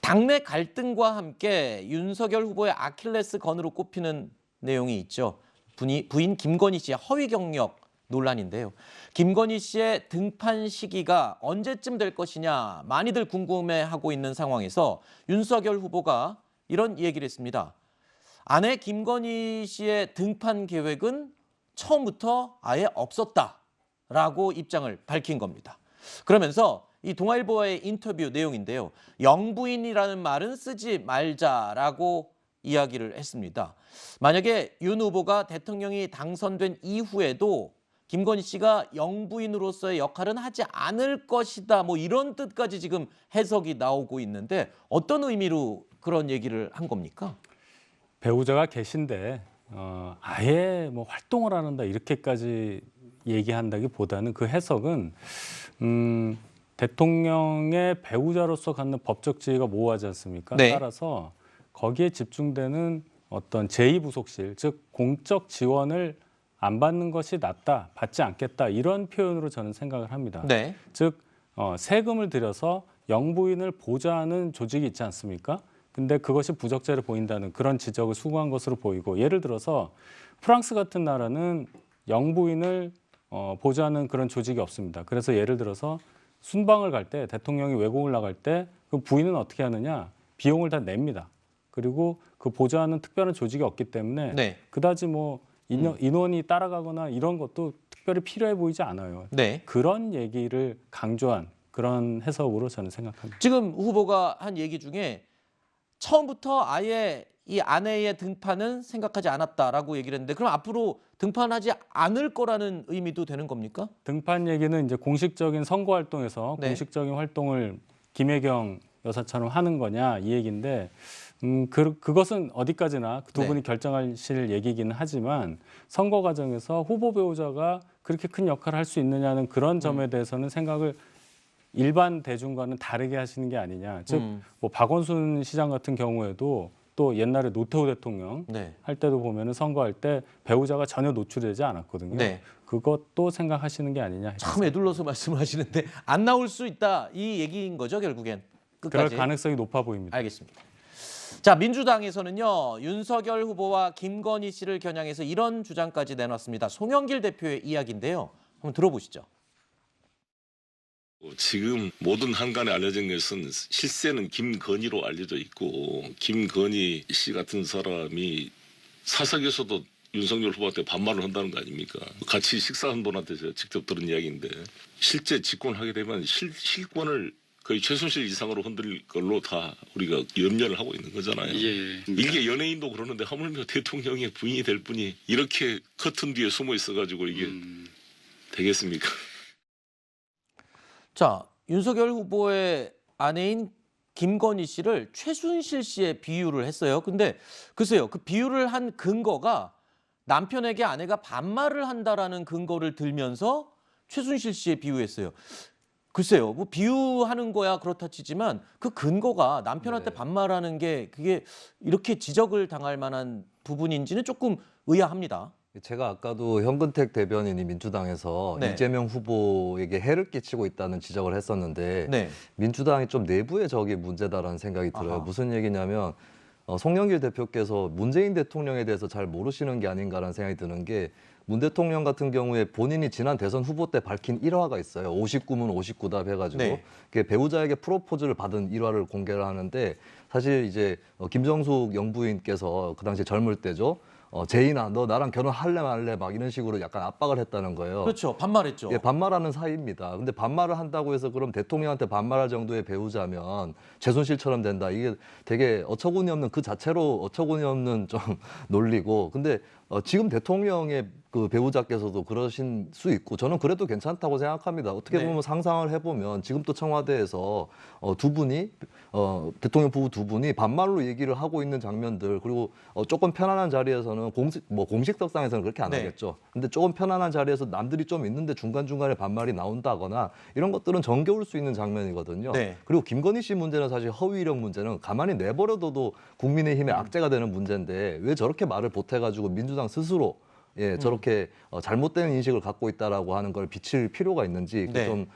당내 갈등과 함께 윤석열 후보의 아킬레스건으로 꼽히는 내용이 있죠. 부인 김건희 씨의 허위 경력 논란인데요. 김건희 씨의 등판 시기가 언제쯤 될 것이냐 많이들 궁금해하고 있는 상황에서 윤석열 후보가 이런 얘기를 했습니다. 아내 김건희 씨의 등판 계획은 처음부터 아예 없었다라고 입장을 밝힌 겁니다. 그러면서 이 동아일보와의 인터뷰 내용인데요. 영부인이라는 말은 쓰지 말자라고 이야기를 했습니다. 만약에 윤 후보가 대통령이 당선된 이후에도 김건희 씨가 영부인으로서의 역할은 하지 않을 것이다. 뭐 이런 뜻까지 지금 해석이 나오고 있는데 어떤 의미로 그런 얘기를 한 겁니까? 배우자가 계신데 아예 뭐 활동을 안 한다 이렇게까지 얘기한다기보다는 그 해석은 대통령의 배우자로서 갖는 법적 지위가 모호하지 않습니까? 네. 따라서 거기에 집중되는 어떤 제2부속실, 즉 공적 지원을 안 받는 것이 낫다, 받지 않겠다 이런 표현으로 저는 생각을 합니다. 네. 즉 세금을 들여서 영부인을 보좌하는 조직이 있지 않습니까? 근데 그것이 부적절해 보인다는 그런 지적을 수긍한 것으로 보이고, 예를 들어서 프랑스 같은 나라는 영부인을 보좌하는 그런 조직이 없습니다. 그래서 예를 들어서 순방을 갈 때, 대통령이 외국을 나갈 때 그 부인은 어떻게 하느냐, 비용을 다 냅니다. 그리고 그 보좌하는 특별한 조직이 없기 때문에 네. 그다지 뭐 인원이 따라가거나 이런 것도 특별히 필요해 보이지 않아요. 네. 그런 얘기를 강조한 그런 해석으로 저는 생각합니다. 지금 후보가 한 얘기 중에 처음부터 아예 이 아내의 등판은 생각하지 않았다라고 얘기를 했는데, 그럼 앞으로 등판하지 않을 거라는 의미도 되는 겁니까? 등판 얘기는 이제 공식적인 선거 활동에서 네. 공식적인 활동을 김혜경 여사처럼 하는 거냐 이 얘기인데, 그것은 어디까지나 두 네. 분이 결정하실 얘기이기는 하지만, 선거 과정에서 후보 배우자가 그렇게 큰 역할을 할 수 있느냐는 그런 점에 대해서는 생각을 일반 대중과는 다르게 하시는 게 아니냐. 즉 뭐 박원순 시장 같은 경우에도 또 옛날에 노태우 대통령 네. 할 때도 보면은 선거할 때 배우자가 전혀 노출되지 않았거든요. 네. 그것도 생각하시는 게 아니냐. 참 애둘러서 말씀을 하시는데 안 나올 수 있다 이 얘기인 거죠, 결국엔. 그럴 끝까지. 가능성이 높아 보입니다. 알겠습니다. 자, 민주당에서는요, 윤석열 후보와 김건희 씨를 겨냥해서 이런 주장까지 내놨습니다. 송영길 대표의 이야기인데요. 한번 들어보시죠. 지금 모든 한간에 알려진 것은 실세는 김건희로 알려져 있고, 김건희 씨 같은 사람이 사석에서도 윤석열 후보한테 반말을 한다는 거 아닙니까? 같이 식사한 분한테 제가 직접 들은 이야기인데, 실제 집권하게 되면 실권을 거의 최순실 이상으로 흔들 걸로 다 우리가 염려를 하고 있는 거잖아요. 예. 이게 연예인도 그러는데 하물며 대통령의 부인이 될 분이 이렇게 커튼 뒤에 숨어 있어가지고 이게 되겠습니까? 자, 윤석열 후보의 아내인 김건희 씨를 최순실 씨에 비유를 했어요. 근데 글쎄요, 그 비유를 한 근거가 남편에게 아내가 반말을 한다라는 근거를 들면서 최순실 씨에 비유했어요. 글쎄요, 뭐 비유하는 거야 그렇다 치지만 그 근거가 남편한테 반말하는 게 그게 이렇게 지적을 당할 만한 부분인지는 조금 의아합니다. 제가 아까도 현근택 대변인이 민주당에서 네. 이재명 후보에게 해를 끼치고 있다는 지적을 했었는데, 네. 민주당이 좀 내부의 적이 문제다라는 생각이 들어요. 아하. 무슨 얘기냐면 송영길 대표께서 문재인 대통령에 대해서 잘 모르시는 게 아닌가라는 생각이 드는 게, 문 대통령 같은 경우에 본인이 지난 대선 후보 때 밝힌 일화가 있어요. 59문 59답 해가지고 네. 그게 배우자에게 프로포즈를 받은 일화를 공개를 하는데, 사실 이제 김정숙 영부인께서 그 당시 젊을 때죠. 제인아, 너 나랑 결혼할래 말래 막 이런 식으로 약간 압박을 했다는 거예요. 그렇죠. 반말했죠. 예, 반말하는 사이입니다. 근데 반말을 한다고 해서 그럼 대통령한테 반말할 정도의 배우자면 최순실처럼 된다. 이게 되게 어처구니 없는, 그 자체로 어처구니 없는 좀 논리고. 근데 지금 대통령의 그 배우자께서도 그러신 수 있고, 저는 그래도 괜찮다고 생각합니다. 어떻게 네. 보면 상상을 해보면 지금 또 청와대에서 두 분이 대통령 부부 두 분이 반말로 얘기를 하고 있는 장면들, 그리고 조금 편안한 자리에서는 공식석상에서는 그렇게 안 네. 하겠죠. 근데 조금 편안한 자리에서 남들이 좀 있는데 중간중간에 반말이 나온다거나 이런 것들은 정겨울 수 있는 장면이거든요. 네. 그리고 김건희 씨 문제는 사실 허위 이력 문제는 가만히 내버려둬도 국민의힘의 악재가 되는 문제인데, 왜 저렇게 말을 보태가지고 민주당 스스로 저렇게 잘못된 인식을 갖고 있다라고 하는 걸 비칠 필요가 있는지 네. 좀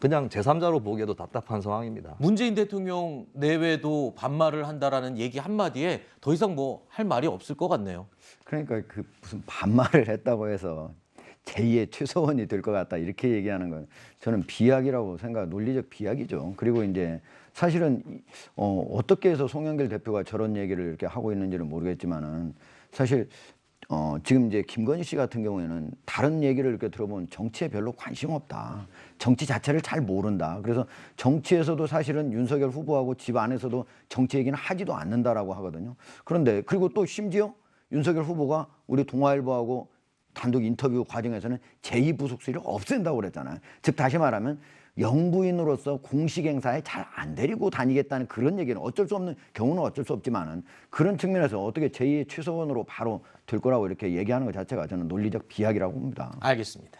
그냥 제3자로 보기에도 답답한 상황입니다. 문재인 대통령 내외도 반말을 한다라는 얘기 한마디에 더 이상 뭐 할 말이 없을 것 같네요. 그러니까 그 무슨 반말을 했다고 해서 제2의 최서원이 될 것 같다 이렇게 얘기하는 건 저는 비약이라고 생각, 논리적 비약이죠. 그리고 이제 사실은 어떻게 해서 송영길 대표가 저런 얘기를 이렇게 하고 있는지는 모르겠지만은 사실 지금 이제 김건희 씨 같은 경우에는 다른 얘기를 이렇게 들어보면 정치에 별로 관심 없다. 정치 자체를 잘 모른다. 그래서 정치에서도 사실은 윤석열 후보하고 집 안에서도 정치 얘기는 하지도 않는다라고 하거든요. 그런데 그리고 또 심지어 윤석열 후보가 우리 동아일보하고 단독 인터뷰 과정에서는 제2부속실을 없앤다고 그랬잖아요. 즉 다시 말하면 영부인으로서 공식 행사에 잘 안 데리고 다니겠다는 그런 얘기는 어쩔 수 없는 경우는 어쩔 수 없지만은 그런 측면에서 어떻게 제2의 최서원으로 바로 될 거라고 이렇게 얘기하는 것 자체가 저는 논리적 비약이라고 봅니다. 알겠습니다.